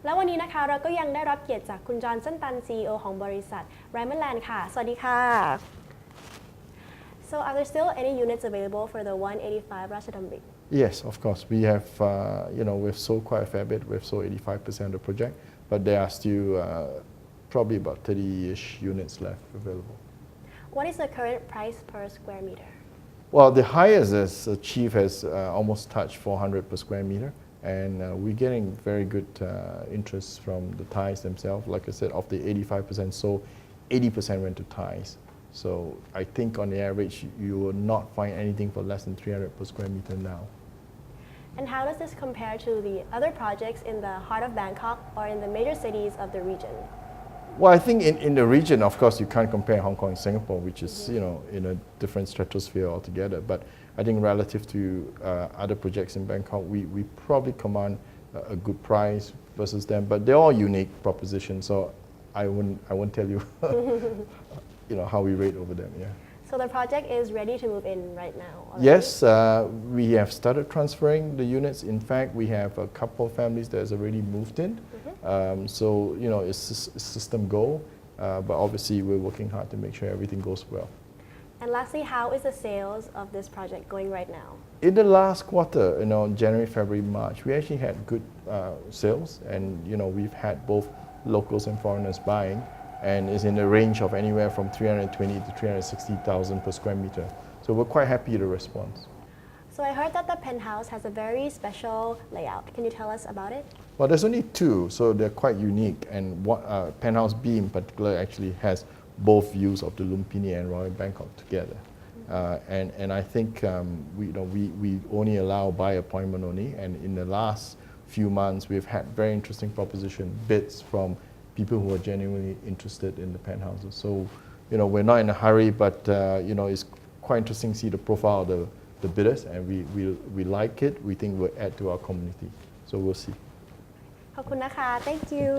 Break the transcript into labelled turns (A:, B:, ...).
A: แล้ววันนี้นะคะเราก็ยังได้รับเกียรติจากคุณจอห์นสันตัน CEO ของบริษัท Ryman Land ค่ะ สวัสดีค่ะ So are there still any units available for the 185 Ratchadamrit?
B: Yes, of course. We have, we've sold quite a fair bit. We've sold 85% of the project, but there are still probably about 30-ish units left available.
A: What is the current price per square meter?
B: Well, the highest is achieved has almost touched 400 per square meter, and we're getting very good interest from the Thais themselves. Like I said, of the 85% sold, 80% went to Thais. So I think on the average, you will not find anything for less than 300 per square meter now.
A: And how does this compare to the other projects in the heart of Bangkok or in the major cities of the region?
B: Well, I think in the region, of course, you can't compare Hong Kong and Singapore, which is in a different stratosphere altogether. But I think relative to other projects in Bangkok, we probably command a good price versus them. But they're all unique propositions, so I won't tell you how we rate over them. Yeah.
A: So the project is ready to move in right now already?
B: Yes, we have started transferring the units. In fact, we have a couple of families that has already moved in. So it's a system goal, but obviously we're working hard to make sure everything goes well.
A: And lastly, how is the sales of this project going right now?
B: In the last quarter, January, February, March, we actually had good sales, and we've had both locals and foreigners buying, and it's in the range of anywhere from 320 to 360,000 per square meter. So we're quite happy with the response.
A: So I heard that the penthouse has a very special layout. Can you tell us about it?
B: Well, there's only two, so they're quite unique. And Penthouse B in particular actually has both views of the Lumpini and Royal Bangkok together. And I think we only allow by appointment only. And in the last few months, we've had very interesting proposition bids from people who are genuinely interested in the penthouses. So, we're not in a hurry, but it's quite interesting to see the profile of the bidders, and we like it. We think it will add to our community. So we'll see.
A: ขอบคุณนะคะ Thank you